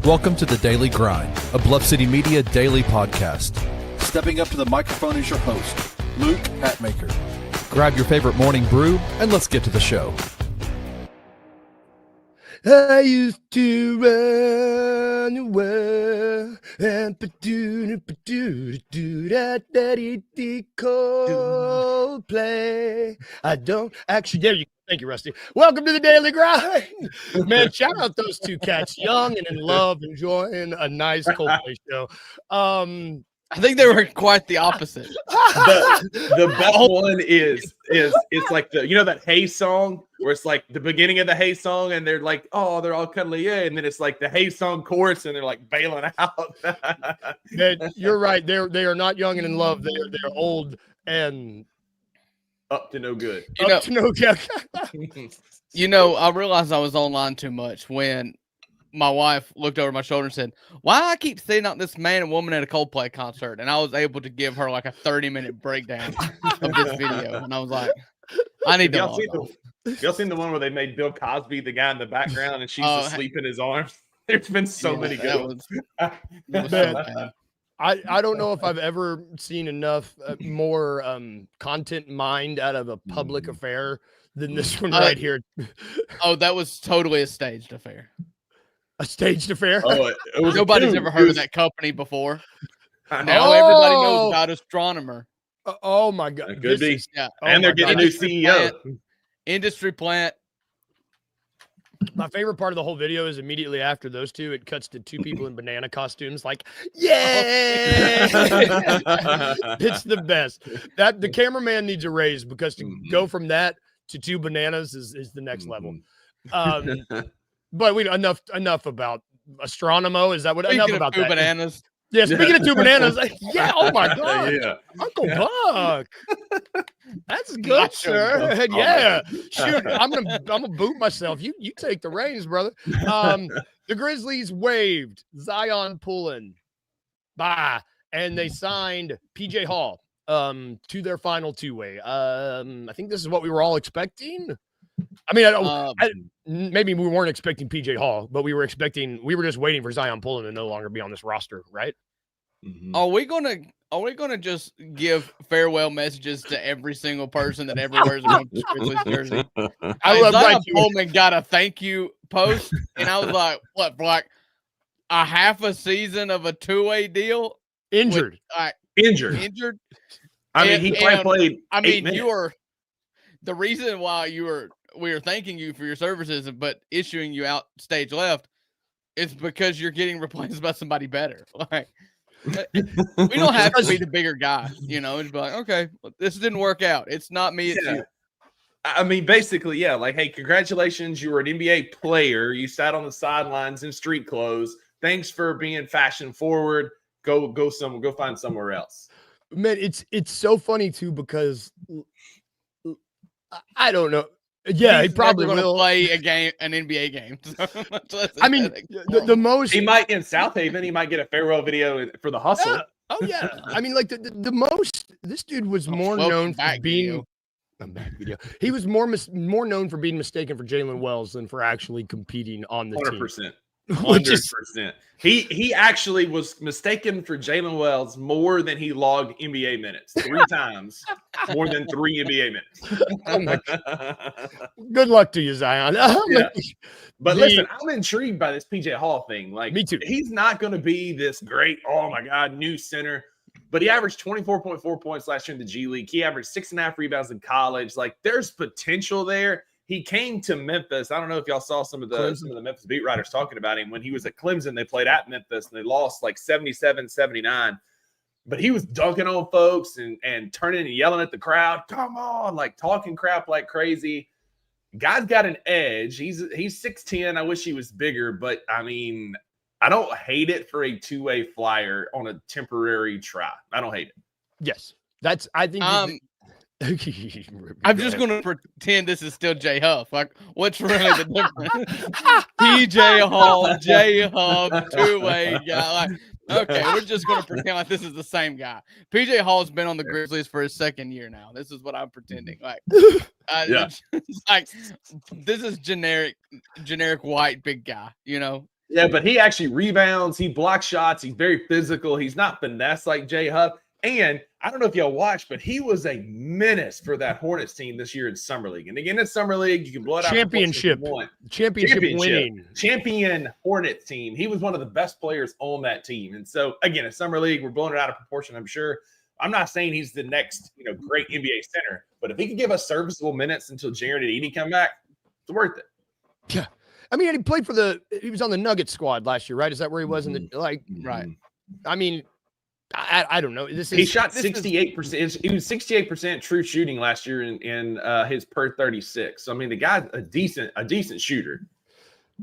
Welcome to The Daily Grind, a Bluff City Media daily podcast. Stepping up to the microphone is your host, Luke Hatmaker. Grab your favorite morning brew and let's get to the show. I used to run away and Coldplay. I don't actually. There you go. Thank you, Rusty. Welcome to the Daily Grind. Man, shout out those two cats, young and in love, enjoying a nice Coldplay show. I think they were quite the opposite. The best one is it's like that Hey song where it's like the beginning of the Hey song and they're like, oh, they're all cuddly, yeah, and then it's like the Hey song chorus and they're like bailing out. You're right. They are not young and in love. They're old and up to no good. To no good. I realized I was online too much when my wife looked over my shoulder and said, why I keep seeing out this man and woman at a Coldplay concert? And I was able to give her like a 30-minute breakdown of this video. And I was like, I need to log off. Y'all seen the one where they made Bill Cosby the guy in the background and she's asleep in his arms? There's been so many good ones. I don't know if I've ever seen enough more content mined out of a public affair than this one right here. Oh, that was totally a staged affair. A staged affair? Oh, Nobody's ever heard of that company before. Now everybody knows about Astronomer. Oh my God. It could be. Yeah. And they're getting a new CEO. Industry plant. My favorite part of the whole video is immediately after those two, it cuts to two people in banana costumes. Like, yeah, it's the best. That the cameraman needs a raise because to go from that to two bananas is the next level. But we enough about Astronomo. Is that what? Speaking enough of about two that? Bananas. Yeah, speaking of two bananas, yeah. Oh my God, yeah. Uncle Buck, that's good, sir. Yeah, shoot, I'm gonna boot myself. You take the reins, brother. The Grizzlies waived Zion Pullen, bye, and they signed PJ Hall to their final two-way. I think this is what we were all expecting. I mean, maybe we weren't expecting PJ Hall, but we were just waiting for Zion Pullen to no longer be on this roster, right? Mm-hmm. Are we gonna just give farewell messages to every single person that ever wears a Grizzlies jersey? I love Zion Pullman got a thank you post, and I was like, what, for like a half a season of a two-way deal? Injured. Injured. I mean, he played. I mean, you are the reason why we are thanking you for your services, but issuing you out stage left is because you're getting replaced by somebody better. Like, we don't have to be the bigger guy, It's like, okay, this didn't work out. It's not me. It's you. I mean, basically, yeah. Like, hey, congratulations, you were an NBA player. You sat on the sidelines in street clothes. Thanks for being fashion forward. Go find somewhere else. Man, it's so funny too because I don't know. Yeah, he probably will play an NBA game. I mean, the most he might in South Haven. He might get a farewell video for the hustle. Yeah. Oh yeah, I mean, like the most. This dude was more known for being a back video. He was more known for being mistaken for Jalen Wells than for actually competing on the 100%. team. 100%. He actually was mistaken for Jalen Wells more than he logged NBA minutes 3 times, more than 3 NBA minutes. Oh my God. Good luck to you, Zion. Yeah. But listen, I'm intrigued by this PJ Hall thing. Like, me too. He's not going to be this great, oh my God, new center. But he averaged 24.4 points last year in the G League. He averaged 6.5 rebounds in college. Like, there's potential there. He came to Memphis. I don't know if y'all saw some of the Memphis beat writers talking about him. When he was at Clemson, they played at Memphis, and they lost like 77-79. But he was dunking on folks and turning and yelling at the crowd, come on, like talking crap like crazy. Guy's got an edge. He's 6'10". I wish he was bigger, but, I mean, I don't hate it for a two-way flyer on a temporary try. I don't hate it. Yes. I think I'm just going to pretend this is still J Huff. Like, what's really the difference? PJ Hall, J Huff, two-way guy. Like, okay, we're just going to pretend like this is the same guy. PJ Hall's been on the Grizzlies for his second year now. This is what I'm pretending. Like, yeah. Like, this is generic white big guy. Yeah, but he actually rebounds. He blocks shots. He's very physical. He's not finesse like Jay Huff. And I don't know if y'all watched, but he was a menace for that Hornets team this year in Summer League. And again, in Summer League, you can blow it out. Championship winning. Champion Hornets team. He was one of the best players on that team. And so, again, in Summer League, we're blowing it out of proportion, I'm sure. I'm not saying he's the next, great NBA center, but if he could give us serviceable minutes until Jared and Edey come back, it's worth it. Yeah. I mean, he was on the Nuggets squad last year, right? Is that where he was right? I mean, I don't know. He shot 68%. He was 68% true shooting last year in his per 36. So I mean, the guy's a decent shooter.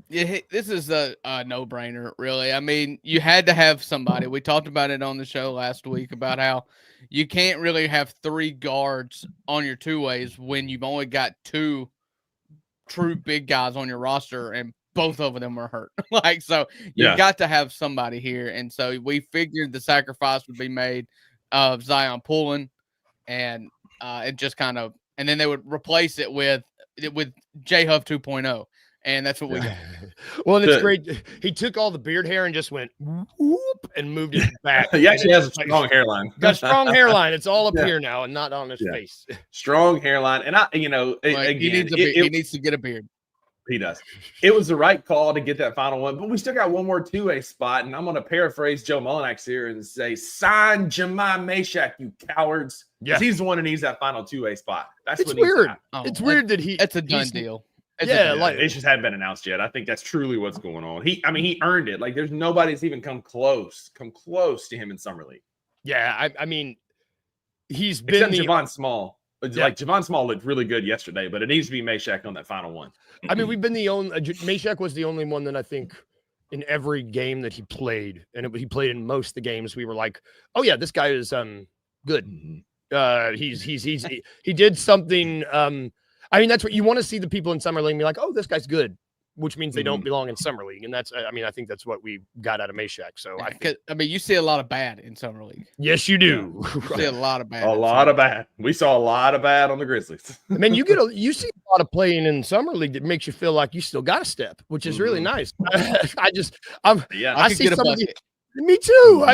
Yeah, this is a no-brainer, really. I mean, you had to have somebody. We talked about it on the show last week about how you can't really have 3 guards on your two-ways when you've only got 2 true big guys on your roster, and both of them are hurt. So you got to have somebody here. And so we figured the sacrifice would be made of Zion pulling, and it just kind of, and then they would replace it with J Huff 2.0. And that's what we got. Well, and it's great. He took all the beard hair and just went whoop and moved it back. He actually has a strong hairline. Got a strong hairline. It's all up here now and not on his face. Strong hairline. And again, he needs to get a beard. He does. It was the right call to get that final one, but we still got one more two-way spot. And I'm going to paraphrase Joe Mullinax here and say, sign Jemai Meshack, you cowards. Yeah. He's the one who needs that final two-way spot. It's weird. It's weird that it's a done deal. It just hadn't been announced yet. I think that's truly what's going on. He earned it. Like, there's nobody that's even come close to him in Summer League. Yeah, I mean, he's been Javon Small. Like, Javon Small looked really good yesterday, but it needs to be Meshack on that final one. I mean, we've been the only Meshack was the only one that I think in every game that he played, and he played in most of the games. We were like, oh yeah, this guy is good. He did something. I mean, that's what you want to see the people in Summer League be like, oh, this guy's good, which means they don't belong in Summer League. And that's, I think that's what we got out of Meshack. So you see a lot of bad in Summer League. Yes, you do. You see a lot of bad. A lot of bad. We saw a lot of bad on the Grizzlies. I mean, you see a lot of playing in Summer League that makes you feel like you still got a step, which is really nice. I see some of the. Me too.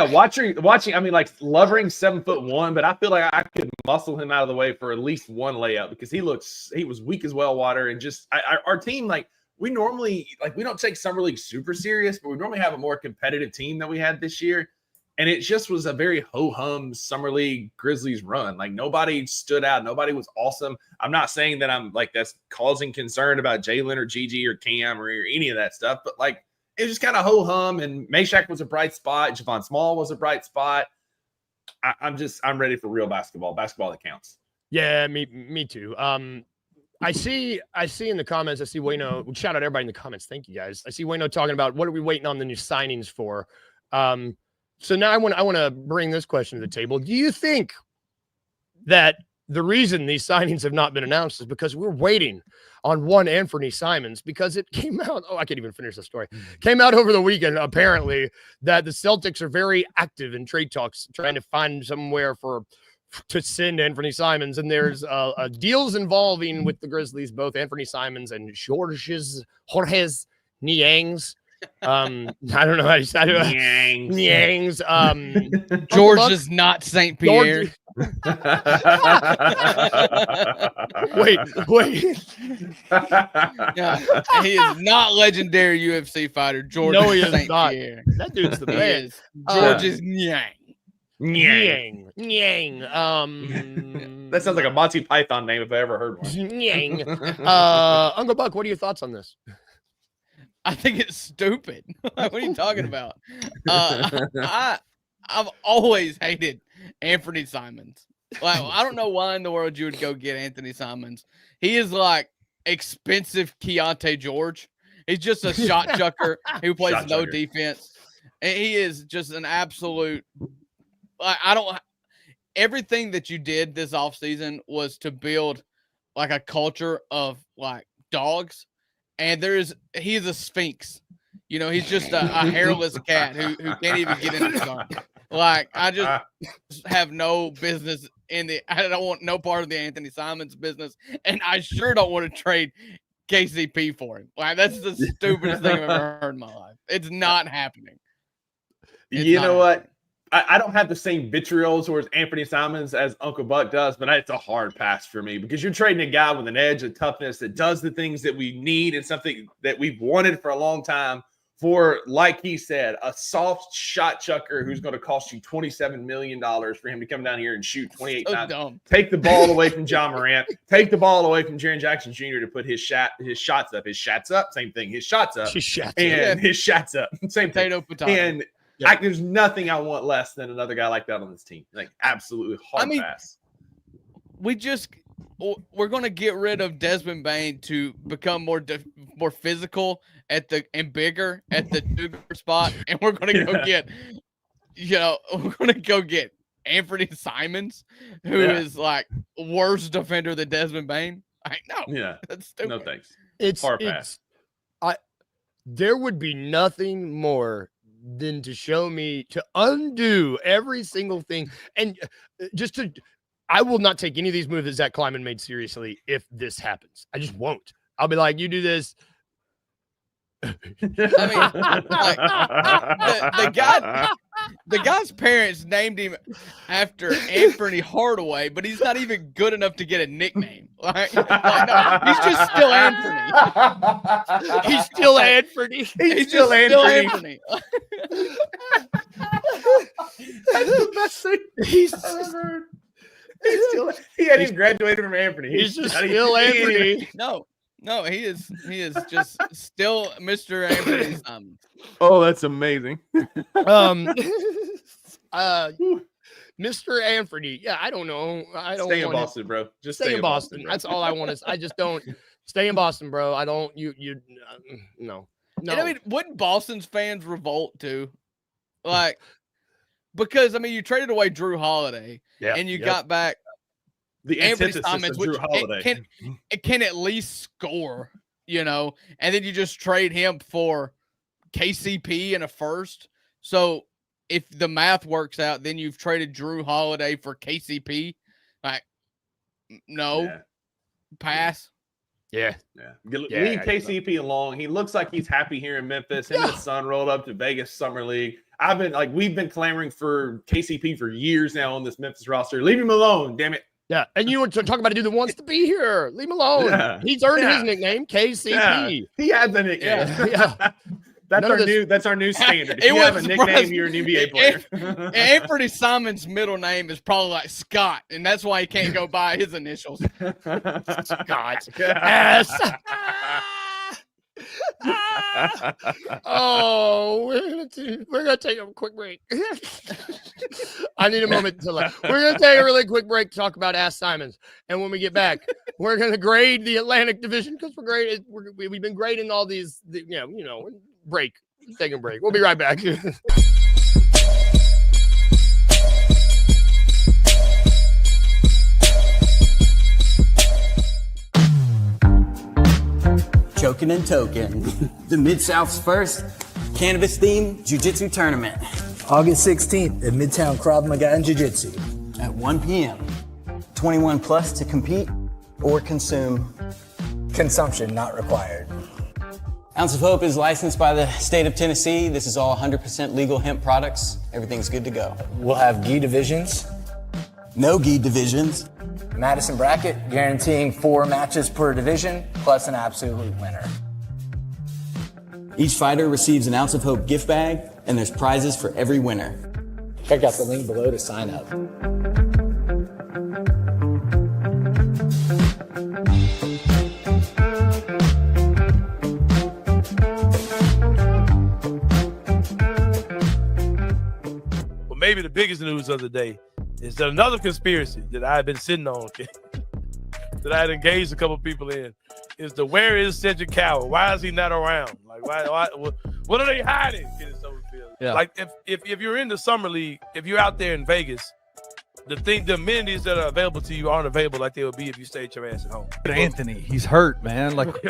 Watching. I mean, like, Lovering 7'1", but I feel like I could muscle him out of the way for at least one layup because he was weak as well water, and just our team, like, we normally, like, we don't take Summer League super serious, but we normally have a more competitive team than we had this year, and it just was a very ho-hum Summer League Grizzlies run. Like, nobody stood out, nobody was awesome. I'm not saying that I'm like that's causing concern about Jalen or Gigi or Cam or any of that stuff, but like, it was just kind of ho-hum, and Meshack was a bright spot. Javon Small was a bright spot. I'm ready for real basketball that counts. Yeah, me too. I see in the comments, I see Wayno, shout out everybody in the comments. Thank you guys. I see Wayno talking about what are we waiting on the new signings for? So now I want to bring this question to the table. Do you think that the reason these signings have not been announced is because we're waiting on one Anfernee Simons, because it came out. Oh, I can't even finish the story. Came out over the weekend, apparently, that the Celtics are very active in trade talks, trying to find somewhere to send Anfernee Simons. And there's deals involving with the Grizzlies, both Anfernee Simons and Jorge's Niang's. I don't know how you say it. Niang's. George is not St. Pierre. Wait. Yeah, he is not legendary UFC fighter George. No, he is St. not. Pierre. That dude's the man. George is Niang. That sounds like a Monty Python name if I ever heard one. Niang. Uncle Buck, what are your thoughts on this? I think it's stupid. What are you talking about? I've always hated Anfernee Simons. Like, I don't know why in the world you would go get Anfernee Simons. He is like expensive Keontae George. He's just a shot chucker who plays no defense. And he is just an absolute. Everything that you did this offseason was to build like a culture of like dogs. And he's a sphinx. You know, he's just a hairless cat who can't even get in the sun. Like, I just have no business I don't want no part of the Anfernee Simons business. And I sure don't want to trade KCP for him. Like, that's the stupidest thing I've ever heard in my life. It's not happening. You know what? I don't have the same vitriol towards Anfernee Simons as Uncle Buck does, but it's a hard pass for me because you're trading a guy with an edge, a toughness that does the things that we need and something that we've wanted for a long time for, like he said, a soft shot chucker who's going to cost you $27 million for him to come down here and shoot 28 times. Dumb. Take the ball away from John Morant. Take the ball away from Jaren Jackson Jr. to put his shots up. His shots up, same thing. His shots up. His shots and his shots up, same thing. Potato. And there's nothing I want less than another guy like that on this team. Like, absolutely hard pass. We're going to get rid of Desmond Bane to become more physical and bigger at the two spot, and we're going to go get, we're going to go get Anfernee Simons, who is like worse defender than Desmond Bane. That's stupid. No thanks. It's hard pass. There would be nothing more than to show me to undo every single thing, and I will not take any of these moves that Zach Kleiman made seriously if this happens. I just won't. I'll be like, you do this. I mean, like, the guy's parents named him after Anfernee Hardaway, but he's not even good enough to get a nickname. No, he's just still Anfernee. He's still Anfernee. He's still Anfernee. That's the best thing he's ever heard. He hadn't even graduated from Anfernee. He's just still Anfernee. No, he is just still Mr. Anfernee Simon. Oh, that's amazing. Mr. Anfernee. Yeah, I don't know. I don't stay in Boston, bro. Just stay in Boston. Bro. That's all I want I just don't stay in Boston, bro. I don't no. And I mean, wouldn't Boston's fans revolt too? Like, because I mean, you traded away Drew Holiday and you got back the antithesis of Drew Holiday. It can at least score, and then you just trade him for KCP and a first. So if the math works out, then you've traded Drew Holiday for KCP. Like, no, pass. Yeah. Leave KCP alone. He looks like he's happy here in Memphis. Him and his son rolled up to Vegas Summer League. We've been clamoring for KCP for years now on this Memphis roster. Leave him alone, damn it. Yeah, and you want to talk about a dude that wants to be here. Leave him alone. Yeah. He's earned his nickname, KCP. Yeah. He had the nickname. Yeah. That's our new standard. If you have a nickname, you're an NBA player. Anfernee Simon's middle name is probably like Scott, and that's why he can't go by his initials. Scott. Yes. Oh, we're gonna take a quick break. I need a moment to we're gonna take a really quick break to talk about Ask Simons, and when we get back, we're gonna grade the Atlantic Division because we've been grading all these. Break. Taking a break. We'll be right back. Choking and token. The Mid-South's first cannabis-themed jiu-jitsu tournament. August 16th at Midtown Krav Maga and Jiu-Jitsu. At 1 p.m. 21 plus to compete or consume. Consumption not required. Ounce of Hope is licensed by the state of Tennessee. This is all 100% legal hemp products. Everything's good to go. We'll have gi divisions. No gi divisions. Madison bracket, guaranteeing 4 matches per division, plus an absolute winner. Each fighter receives an Ounce of Hope gift bag, and there's prizes for every winner. Check out the link below to sign up. Maybe the biggest news of the day is that another conspiracy that I've been sitting on, that I had engaged a couple people in, is where is Cedric Cowell? Why is he not around? Like, why what are they hiding? Yeah. Like, if you're in the summer league, if you're out there in Vegas, the amenities that are available to you aren't available like they would be if you stayed your ass at home. But Anthony, he's hurt, man. Like,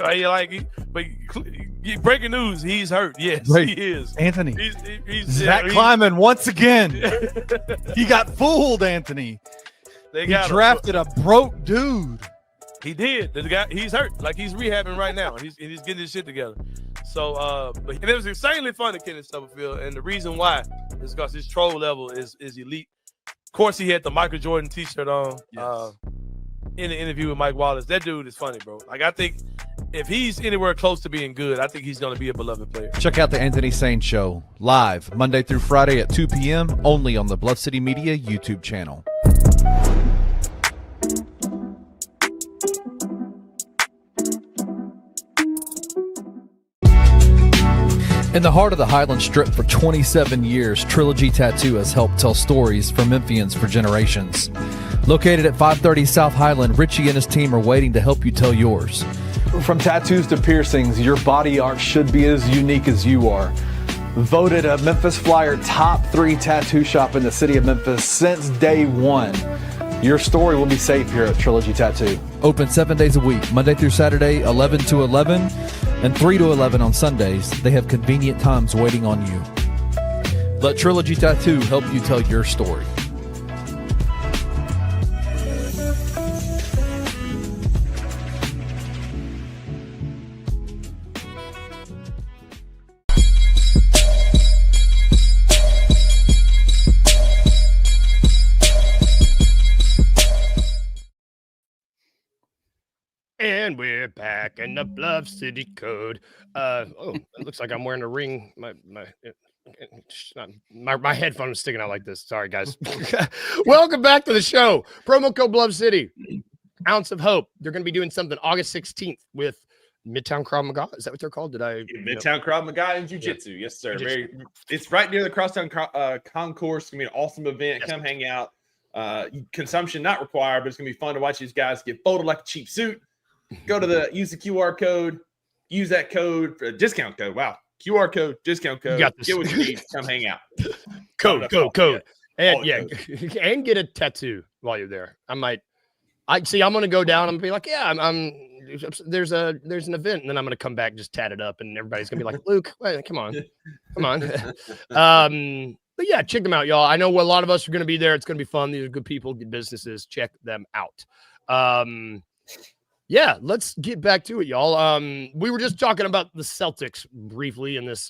breaking news, he's hurt. Yes, he is. Anthony, he's Zach Kleiman once again. He got fooled, Anthony. He drafted a broke dude. He did. The guy, he's hurt. Like, he's rehabbing right now. He's getting his shit together. So, and it was insanely fun at Kenneth Stubblefield, and the reason why is because his troll level is elite. Of course, he had the Michael Jordan T-shirt on in the interview with Mike Wallace. That dude is funny, bro. Like, I think if he's anywhere close to being good, I think he's going to be a beloved player. Check out the Anfernee Simon Show live Monday through Friday at 2 p.m. only on the Bluff City Media YouTube channel. In the heart of the Highland Strip for 27 years, Trilogy Tattoo has helped tell stories for Memphians for generations. Located at 530 South Highland, Richie and his team are waiting to help you tell yours. From tattoos to piercings, your body art should be as unique as you are. Voted a Memphis Flyer top 3 tattoo shop in the city of Memphis since day one. Your story will be safe here at Trilogy Tattoo. Open 7 days a week, Monday through Saturday, 11 to 11, and 3 to 11 on Sundays. They have convenient times waiting on you. Let Trilogy Tattoo help you tell your story. And we're back in the Bluff City Code. It looks like I'm wearing a ring. My headphone is sticking out like this. Sorry, guys. Welcome back to the show. Promo code Bluff City. Ounce of Hope. They're going to be doing something August 16th with Midtown Krav Maga. Is that what they're called? Midtown Krav Maga and Jiu-Jitsu. Yeah. Yes, sir. It's right near the Crosstown Concourse. It's going to be an awesome event. Yes. Come hang out. Consumption not required, but it's going to be fun to watch these guys get folded like a cheap suit. Go to use the QR code, use that code for a discount code. Wow. QR code, discount code. Get what you need. Come hang out. Code. And and get a tattoo while you're there. I'm going to go down and be like, there's an event, and then I'm going to come back and just tat it up, and everybody's going to be like, Luke, wait, come on. But yeah, check them out, y'all. I know a lot of us are going to be there. It's going to be fun. These are good people, good businesses. Check them out. Yeah, let's get back to it, y'all. We were just talking about the Celtics briefly in this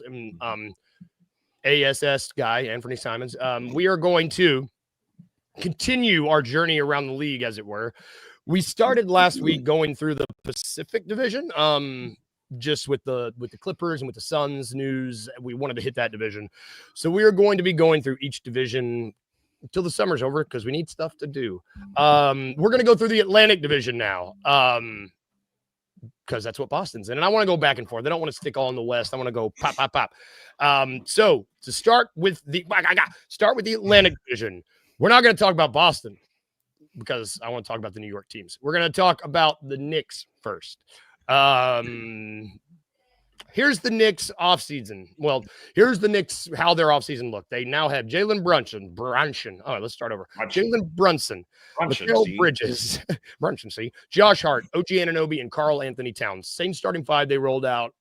ASS guy, Anfernee Simons. We are going to continue our journey around the league, as it were. We started last week going through the Pacific Division, just with the Clippers and with the Suns news. We wanted to hit that division. So we are going to be going through each division until the summer's over, because we need stuff to do. We're going to go through the Atlantic Division now, because that's what Boston's in. And I want to go back and forth. I don't want to stick all in the West. I want to go pop. So to start with the Atlantic Division, we're not going to talk about Boston, because I want to talk about the New York teams. We're going to talk about the Knicks first. Here's the Knicks offseason. Well, here's the Knicks, how their offseason looked. They now have Jalen Brunson. Oh, let's start over. Jalen Brunson, Mikal Bridges, Josh Hart, OG Anunoby, and Karl Anthony Towns. Same starting five they rolled out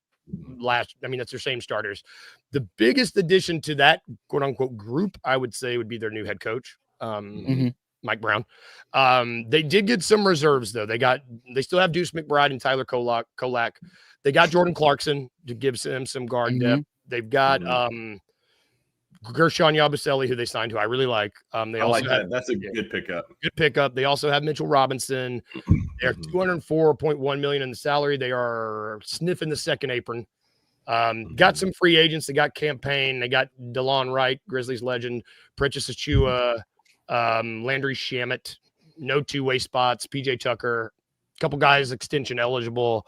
that's their same starters. The biggest addition to that quote-unquote group, I would say, would be their new head coach, Mike Brown. They did get some reserves, though. They still have Deuce McBride and Tyler Kolak. They got Jordan Clarkson to give them some guard depth. They've got Gershon Yabusele, who they signed, who I really like. They also like that. That's a good pickup. Good pickup. They also have Mitchell Robinson. They're $204.1 million in the salary. They are sniffing the second apron. Got some free agents. They got Campaign. They got DeLon Wright, Grizzlies legend, Precious Achua, Landry Shamet. No two-way spots. PJ Tucker. A couple guys extension eligible.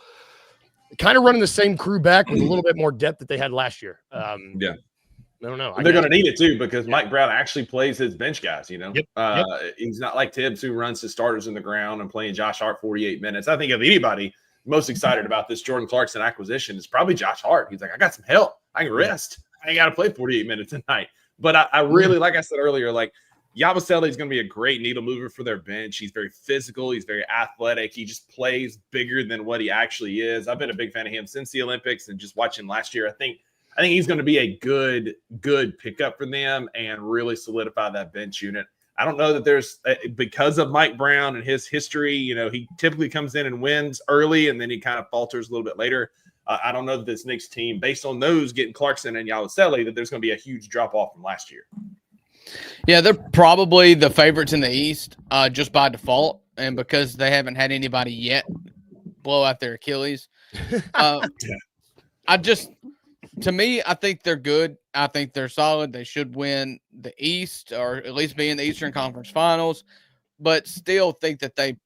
Kind of running the same crew back with a little bit more depth that they had last year. I don't know. They're going to need it too, because Mike Brown actually plays his bench guys. He's not like Tibbs, who runs his starters in the ground and playing Josh Hart 48 minutes. I think of anybody most excited about this Jordan Clarkson acquisition is probably Josh Hart. He's like, I got some help. I can rest. I ain't got to play 48 minutes tonight. But I really, like I said earlier, like Yabusele is going to be a great needle mover for their bench. He's very physical. He's very athletic. He just plays bigger than what he actually is. I've been a big fan of him since the Olympics, and just watching last year, I think he's going to be a good pickup for them and really solidify that bench unit. I don't know that there's because of Mike Brown and his history. He typically comes in and wins early, and then he kind of falters a little bit later. I don't know that this Knicks team, based on those getting Clarkson and Yabusele, that there's going to be a huge drop off from last year. Yeah, they're probably the favorites in the East just by default, and because they haven't had anybody yet blow out their Achilles. To me, I think they're good. I think they're solid. They should win the East or at least be in the Eastern Conference Finals, but still think that they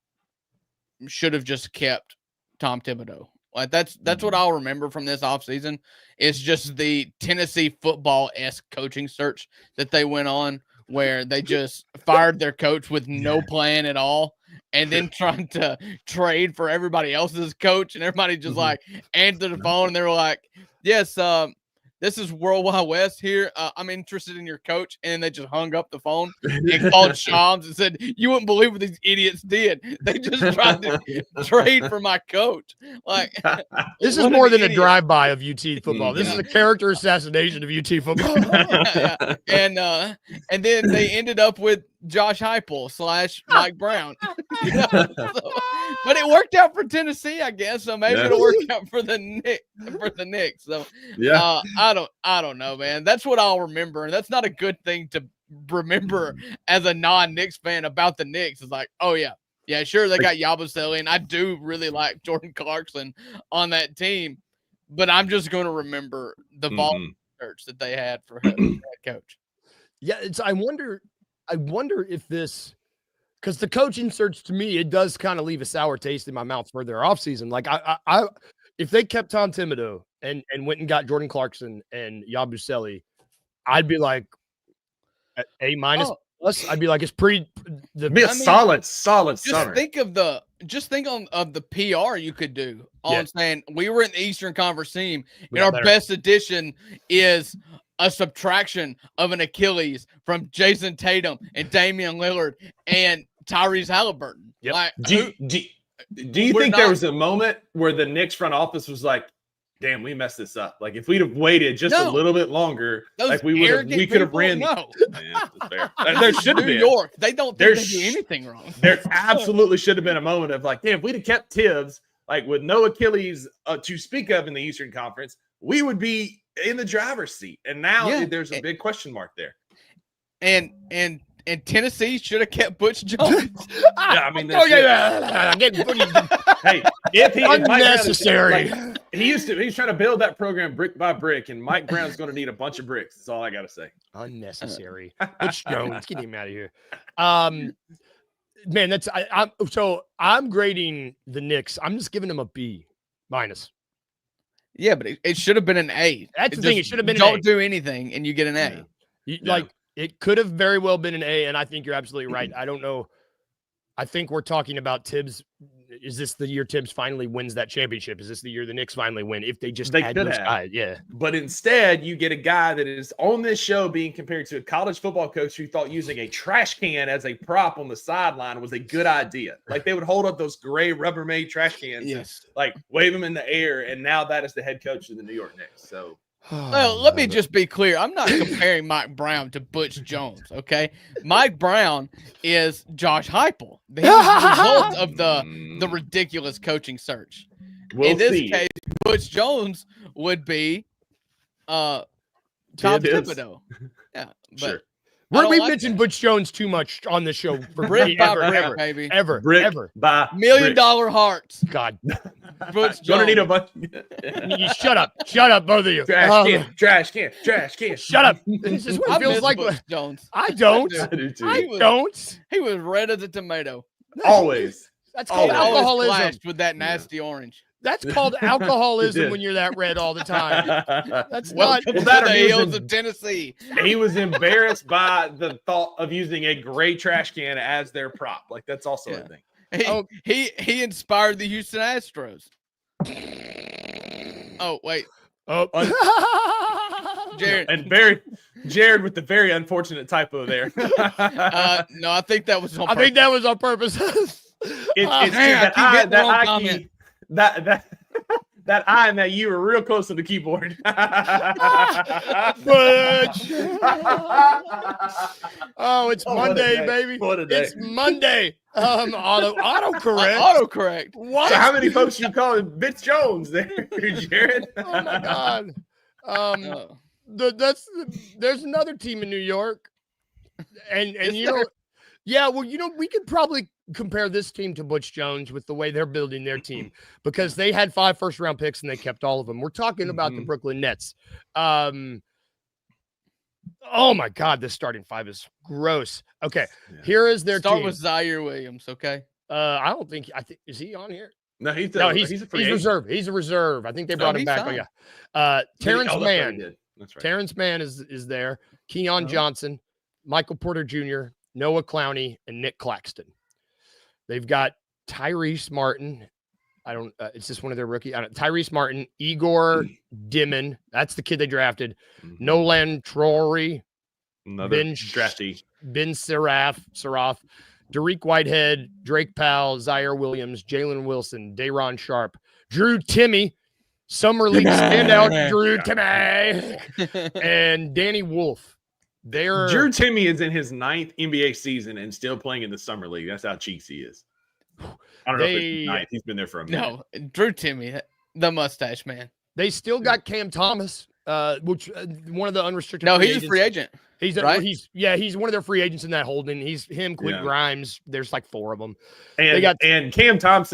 should have just kept Tom Thibodeau. Like that's what I'll remember from this offseason. It's just the Tennessee football-esque coaching search that they went on where they just fired their coach with no plan at all and then trying to trade for everybody else's coach, and everybody just like answered the phone and they were like, yes, this is World Wide West here. I'm interested in your coach. And they just hung up the phone and called Shams and said, you wouldn't believe what these idiots did. They just tried to trade for my coach. Like, this is more than a drive-by of UT football. This is a character assassination of UT football. Yeah. And then they ended up with Josh Heupel / Mike Brown. But it worked out for Tennessee, I guess. So maybe it'll work out for the Knicks. So I don't know, man. That's what I'll remember, and that's not a good thing to remember as a non-Knicks fan about the Knicks. It's like, oh yeah, sure, they got Yabusele, and I do really like Jordan Clarkson on that team, but I'm just going to remember the volume search that they had for head coach. Yeah, I wonder if this, because the coaching search to me, it does kind of leave a sour taste in my mouth for their offseason. Like I if they kept Tom Thibodeau and went and got Jordan Clarkson and Yabusele, I'd be like A- plus. I'd be like, it's pretty. Solid Just summer. think of the PR you could do on saying we were in the Eastern Conference team, and our best addition is a subtraction of an Achilles from Jason Tatum and Damian Lillard and Tyrese Halliburton. Yep. Like, Do you think there was a moment where the Knicks front office was like, damn, we messed this up? Like, if we'd have waited just a little bit longer, like we could have ran. No, there should have been. New York, they don't think they do anything wrong. There absolutely should have been a moment of like, damn, if we'd have kept Tibbs, like with no Achilles to speak of in the Eastern Conference, we would be in the driver's seat. And now there's a big question mark there. And Tennessee should have kept Butch Jones. I mean, hey, if unnecessary. He's trying to build that program brick by brick, and Mike Brown's going to need a bunch of bricks. That's all I got to say. Unnecessary. Butch Jones, get him out of here. Man, I'm grading the Knicks. I'm just giving them a B-. Yeah, but it should have been an A. That's the thing. It should have been an A. Don't do anything, and you get an A. Like, it could have very well been an A, and I think you're absolutely right. I don't know. I think we're talking about Tibbs. Is this the year Tibbs finally wins that championship? Is this the year the Knicks finally win? If they just had those guys, But instead, you get a guy that is on this show being compared to a college football coach who thought using a trash can as a prop on the sideline was a good idea. Like, they would hold up those gray Rubbermaid trash cans, and, like, wave them in the air, and now that is the head coach of the New York Knicks. So. Well, let me just be clear. I'm not comparing Mike Brown to Butch Jones, okay? Mike Brown is Josh Heupel. He's the result of the ridiculous coaching search. In this case, Butch Jones would be Tom Thibodeau. Yeah, but sure. We've mentioned Butch Jones too much on this show for brick by brick, ever, baby. Ever. By $1 million hearts. God. Butch Gonna need a Jones. bunch. You shut up, both of you. Trash can. Shut up. This is what I it feels miss like. Butch Jones. I don't. I do too. I don't. He was red as a tomato. Always. That's called Always alcoholism. clashed with that nasty orange. That's called alcoholism when you're that red all the time. That's not. Well, that the hills of Tennessee. He was embarrassed by the thought of using a gray trash can as their prop. Like, that's also a thing. He inspired the Houston Astros. Oh, wait. Oh. Jared. And Jared with the very unfortunate typo there. No, I think that was on purpose. I think that was on purpose. That that I and that you are real close to the keyboard. Oh, it's Monday, baby. What a day. It's Monday. Autocorrect. Autocorrect. What? So how many folks you calling Bitch Jones there, Jared? Oh my God. There's another team in New York, and we could probably compare this team to Butch Jones with the way they're building their team, because they had 5 first-round picks and they kept all of them. We're talking about the Brooklyn Nets. Oh my God, this starting 5 is gross. Okay, here is their Start team. with Zaire Williams, okay? I think is he on here? No, he's He's reserve. He's a reserve. I think they brought him back. signed. Oh yeah. Terrence that's Mann. what he did. That's right. Terrence Mann is there. Keon Johnson, Michael Porter Jr., Noah Clowney, and Nick Claxton. They've got Tyrese Martin. It's just one of their rookie. Tyrese Martin, Igor Dimon. That's the kid they drafted. Nolan Trory, Ben Seraph, Derek Whitehead, Drake Powell, Zaire Williams, Jalen Wilson, Dayron Sharp, Drew Timme, Summer League standout Drew Timme, and Danny Wolf. Drew Timme is in his 9th NBA season and still playing in the summer league. That's how cheeks he is. I don't know if it's 9th. He's been there for a minute. No, Drew Timme, the mustache man. They still got Cam Thomas, which one of the unrestricted. No, he's a free agent. He's one of their free agents in that holding. He's him, Quinn Grimes. There's like 4 of them. And Cam Thomas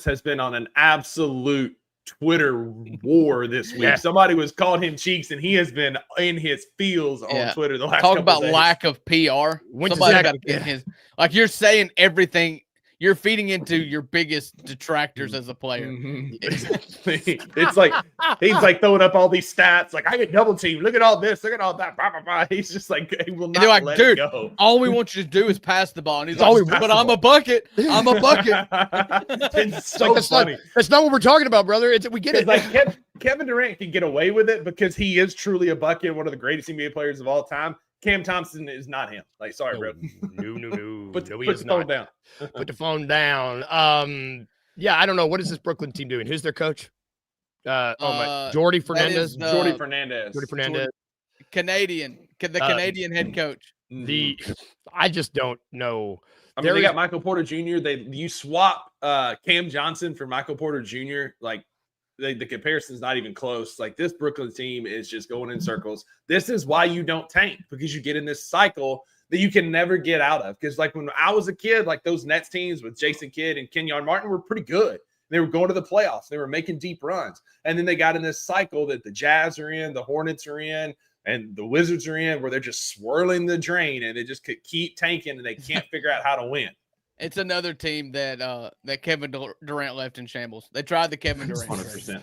has been on an absolute Twitter war this week. Somebody was called him cheeks, and he has been in his feels on Twitter the last Talk couple about days. Lack of PR. Somebody got to get his. Like, you're saying everything. You're feeding into your biggest detractors as a player. It's like he's like throwing up all these stats. Like, I get double teamed. Look at all this. Look at all that. Blah, blah, blah. He's just like, he will not let it go. All we want you to do is pass the ball. And he's like, but I'm a bucket. I'm a bucket. It's so funny. That's not what we're talking about, brother. We get it. Like Kevin Durant can get away with it because he is truly a bucket, one of the greatest NBA players of all time. Cam Thompson is not him. Like, sorry, bro. No. Put the phone down. Put the phone down. I don't know. What is this Brooklyn team doing? Who's their coach? Jordy Fernandez. Jordy Fernandez. Canadian head coach. I just don't know. I mean, they got Michael Porter Jr. You swap Cam Johnson for Michael Porter Jr. Like, the comparison's not even close. Like, this Brooklyn team is just going in circles. This is why you don't tank, because you get in this cycle that you can never get out of. Because, like, when I was a kid, like, those Nets teams with Jason Kidd and Kenyon Martin were pretty good. They were going to the playoffs. They were making deep runs. And then they got in this cycle that the Jazz are in, the Hornets are in, and the Wizards are in, where they're just swirling the drain and they just could keep tanking and they can't figure out how to win. It's another team that Kevin Durant left in shambles. They tried the Kevin Durant. 100%.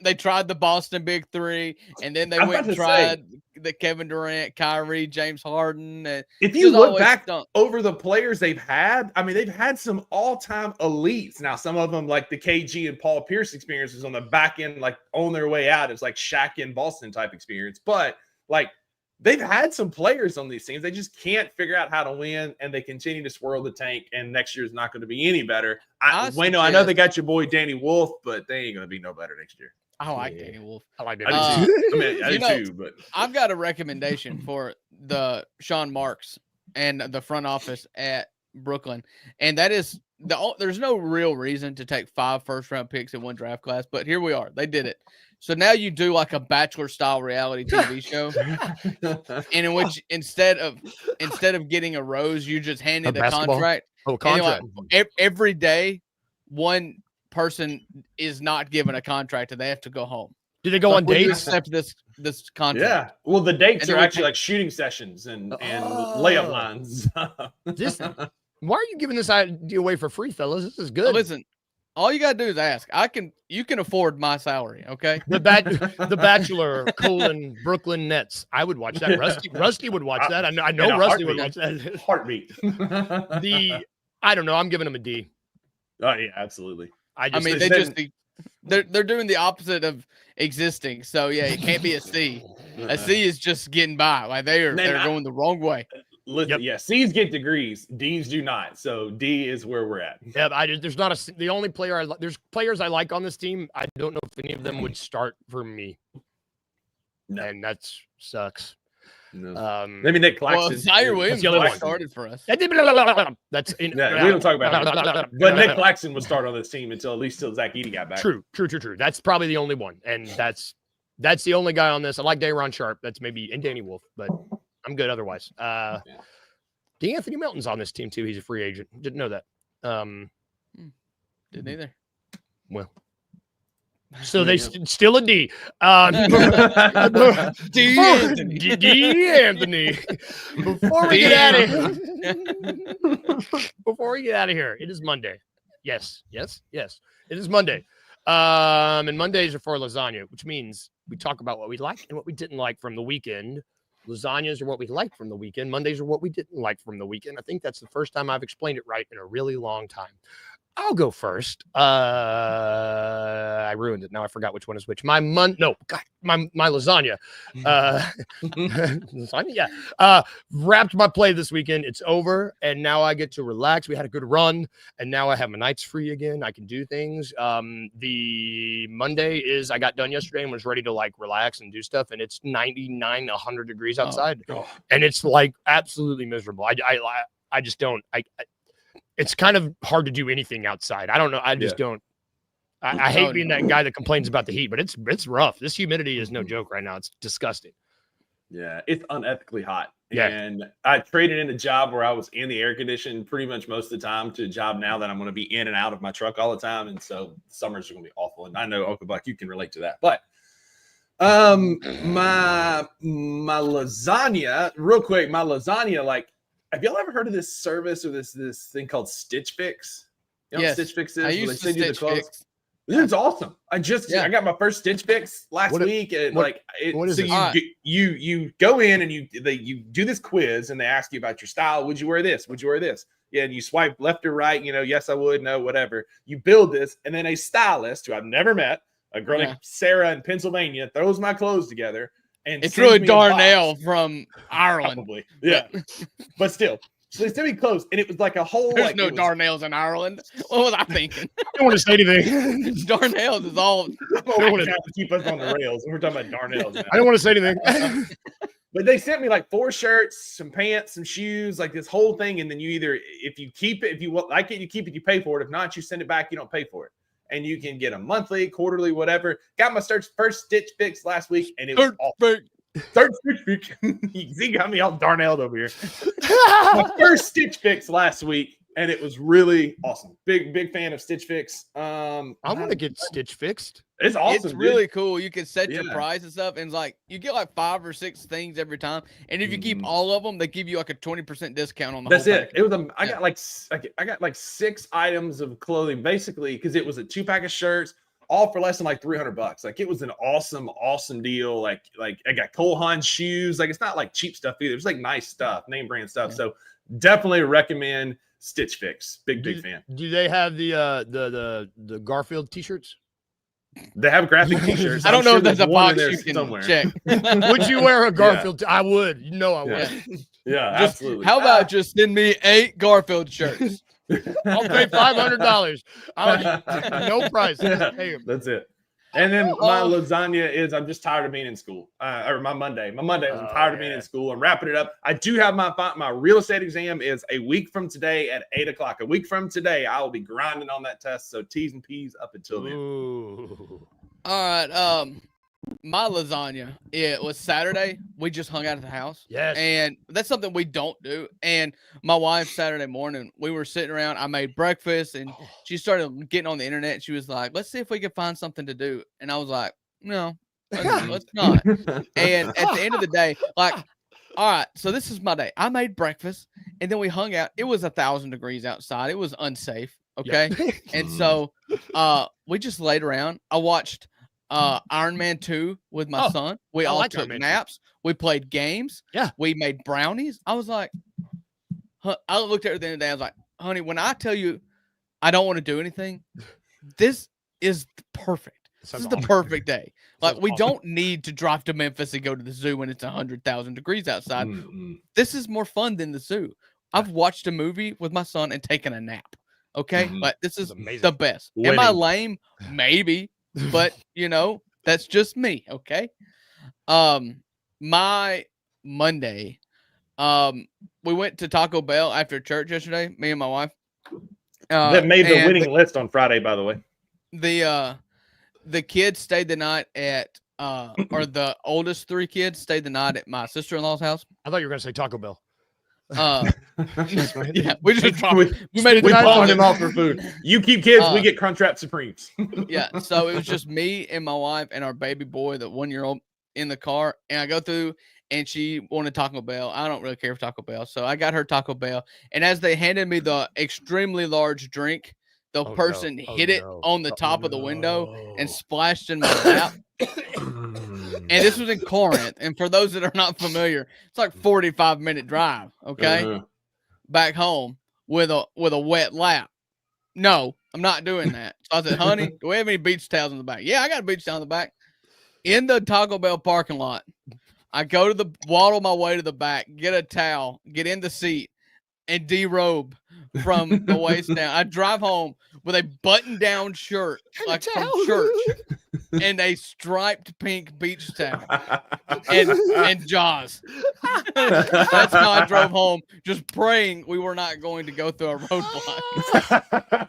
They tried the Boston Big Three, and then they went and tried the Kevin Durant, Kyrie, James Harden. If you look back over the players they've had, I mean, they've had some all-time elites. Now, some of them, like the KG and Paul Pierce experiences on the back end, like on their way out, it's like Shaq in Boston type experience. But like, they've had some players on these teams. They just can't figure out how to win, and they continue to swirl the tank, and next year is not going to be any better. I know they got your boy Danny Wolf, but they ain't going to be no better next year. I like Danny Wolf. I like Danny Wolf. I do too, but I've got a recommendation for the Sean Marks and the front office at Brooklyn, and that is there's no real reason to take 5 first-round picks in one draft class, but here we are. They did it. So now you do like a Bachelor-style reality TV show, and in which instead of getting a rose, you just handed a contract. Contract. Like, every day, one person is not given a contract, and they have to go home. Do they go on dates? Accept this contract. Yeah. Well, the dates are actually like shooting sessions and layup lines. Why are you giving this idea away for free, fellas? This is good. Well, listen, all you gotta do is ask. You can afford my salary, okay? The Bachelor : Brooklyn Nets. I would watch that. Rusty would watch that. I know Rusty would watch that. Heartbeat. I don't know. I'm giving them a D. Oh yeah, absolutely. They're doing the opposite of existing. So yeah, it can't be a C. A C is just getting by. Like they're going the wrong way. Listen, yeah, C's get degrees, D's do not. So D is where we're at. Yeah, there's not the only player there's players I like on this team. I don't know if any of them would start for me. No. And that sucks. No. Maybe Nick Claxton. Well, Zaire Williams the only one. started for us. That's we don't talk about it. But Nick Claxton would start on this team until Zach Edey got back. True. That's probably the only one. And that's the only guy on this. I like Day'Ron Sharpe. That's maybe and Danny Wolf, but I'm good otherwise. D'Anthony Melton's on this team too. He's a free agent. Didn't know that. Didn't either. Well, so they still a D. D'Anthony. Before we get out of here, it is Monday. Yes. It is Monday. And Mondays are for lasagna, which means we talk about what we liked and what we didn't like from the weekend. Lasagnas are what we liked from the weekend. Mondays are what we didn't like from the weekend. I think that's the first time I've explained it right in a really long time. I'll go first. I ruined it. Now I forgot which one is which. My lasagna. Lasagna, yeah. Wrapped my play this weekend. It's over, and now I get to relax. We had a good run, and now I have my nights free again. I can do things. The Monday is I got done yesterday and was ready to like relax and do stuff, and it's 99, 100 degrees outside, and it's like absolutely miserable. I just don't. It's kind of hard to do anything outside. I don't know. I just don't. I hate being that guy that complains about the heat, but it's rough. This humidity is no joke right now. It's disgusting. Yeah, it's unethically hot. Yeah. And I traded in a job where I was in the air condition pretty much most of the time to a job now that I'm going to be in and out of my truck all the time. And so summers are going to be awful. And I know, Uncle Buck, you can relate to that. But my lasagna, real quick, like, have y'all ever heard of this service or this thing called Stitch Fix? You know what Stitch Fix is? I used to Stitch Fix. It's awesome. I got my first Stitch Fix last week, and what is it? You go in and you do this quiz, and they ask you about your style. Would you wear this? Would you wear this? Yeah, and you swipe left or right. Yes, I would. No, whatever. You build this, and then a stylist who I've never met, a girl named Sarah in Pennsylvania, throws my clothes together. And it's really Darnell from Ireland. Probably. Yeah. But still. So they sent me clothes, and it was like a whole. There's no Darnells in Ireland. What was I thinking? I don't want to say anything. Darnells is all. I want to keep us on the rails. We're talking about Darnells. Man. I don't want to say anything. But they sent me like 4 shirts, some pants, some shoes, like this whole thing. And then you either, if you keep it, if you like it, you keep it, you pay for it. If not, you send it back, you don't pay for it. And you can get a monthly, quarterly, whatever. Got my first Stitch Fix last week, and it was awful. Third Stitch Fix. He got me all Darnelled over here. My first Stitch Fix last week, and it was really awesome. Big fan of Stitch Fix. I want to get Stitch Fixed. It's awesome. It's really cool. You can set your price and stuff, and it's like you get like 5 or 6 things every time. And if you keep all of them, they give you like a 20% discount on the whole package. It was I got like 6 items of clothing basically because it was a 2-pack of shirts, all for less than like $300. Like it was an awesome deal. Like I got Cole Haan shoes. Like it's not like cheap stuff either. It's like nice stuff, name brand stuff. So definitely recommend Stitch Fix. Big fan. Do they have the Garfield t-shirts? They have graphic t-shirts. I don't know if there's a box you can somewhere. check. Would you wear a Garfield? I would. I would. Yeah, absolutely. How about just send me 8 Garfield shirts? I'll pay $500. No price. That's it. And then my lasagna is I'm just tired of being in school. Or my Monday. My Monday is I'm tired of being in school. I'm wrapping it up. I do have my real estate exam is a week from today at 8:00. A week from today, I will be grinding on that test. So T's and P's up until then. All right. My lasagna, it was Saturday. We just hung out at the house. Yes. And that's something we don't do. And my wife, Saturday morning, we were sitting around. I made breakfast, and she started getting on the internet. And she was like, let's see if we can find something to do. And I was like, no, let's not. And at the end of the day, like, all right, so this is my day. I made breakfast, and then we hung out. It was 1,000 degrees outside. It was unsafe. Okay. Yeah. And so we just laid around. I watched Iron Man 2 with my son. We all took naps. We played games. Yeah. We made brownies. I was like, I looked at her the other day. I was like, honey, when I tell you I don't want to do anything, this is perfect. This is the perfect day. Like, we don't need to drive to Memphis and go to the zoo when it's 100,000 degrees outside. This is more fun than the zoo. I've watched a movie with my son and taken a nap. Okay? Like, this is the best. Am I lame? Maybe. But, that's just me. Okay? My Monday, we went to Taco Bell after church yesterday, me and my wife. That made the winning list on Friday, by the way. The kids stayed the night at or the oldest 3 kids stayed the night at my sister-in-law's house. I thought you were gonna say Taco Bell. Yeah, we just we made it. We pawned them off for food. You keep kids, we get Crunchwrap Supremes. Yeah, so it was just me and my wife and our baby boy, the 1-year-old, in the car, and I go through, and she wanted Taco Bell. I don't really care for Taco Bell, so I got her Taco Bell. And as they handed me the extremely large drink, the person hit it on the top of the window and splashed in my lap. And this was in Corinth. And for those that are not familiar, it's like 45-minute drive. Okay, back home with a wet lap. No, I'm not doing that. So I said, honey, do we have any beach towels in the back? Yeah, I got a beach towel in the back. In the Taco Bell parking lot, I go to waddle my way to the back, get a towel, get in the seat, and derobe from the waist down. I drive home with a button-down shirt, like from church, and a striped pink beach towel, and Jaws. That's how I drove home, just praying we were not going to go through a roadblock.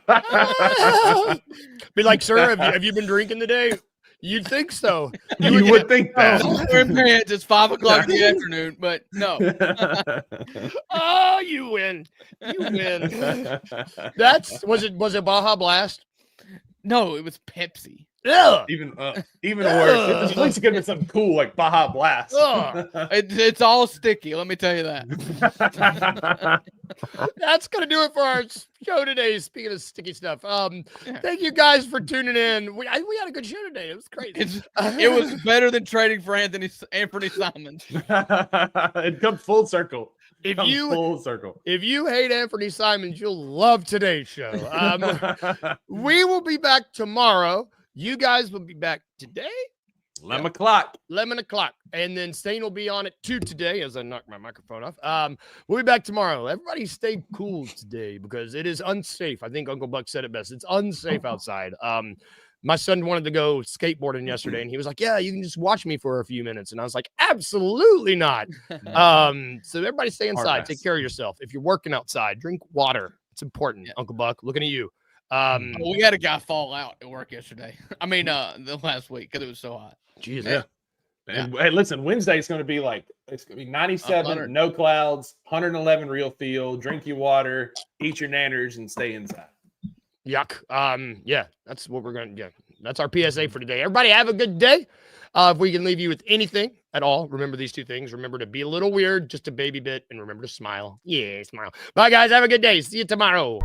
Be like, sir, have you been drinking today? You'd think so. You would think that. Wearing pants. It's 5 o'clock in the afternoon, but no. Oh, you win. You win. Was it Baja Blast? No, it was Pepsi. Yeah. Even worse. At least it could have been something cool like Baja Blast. It's all sticky. Let me tell you that. That's gonna do it for our show today. Speaking of sticky stuff, thank you guys for tuning in. We had a good show today. It was crazy. It was better than trading for Anfernee Simon. It comes full circle. If you hate Anfernee Simon, you'll love today's show. We will be back tomorrow. You guys will be back today. 11 o'clock. 11 o'clock. And then Stain will be on it too today as I knock my microphone off. We'll be back tomorrow. Everybody stay cool today because it is unsafe. I think Uncle Buck said it best. It's unsafe outside. My son wanted to go skateboarding yesterday and he was like, yeah, you can just watch me for a few minutes. And I was like, absolutely not. So everybody stay inside. Take care of yourself. If you're working outside, drink water. It's important. Yeah. Uncle Buck, looking at you. We had a guy fall out at work yesterday. I mean, the last week because it was so hot. Jeez, yeah. And hey, listen, Wednesday is going to be it's going to be 97, no clouds, 111 real feel. Drink your water, eat your nanners, and stay inside. Yuck. Yeah, that's what we're going to do. That's our PSA for today. Everybody have a good day. If we can leave you with anything at all, remember these 2 things. Remember to be a little weird, just a baby bit, and remember to smile. Yeah, smile. Bye, guys. Have a good day. See you tomorrow.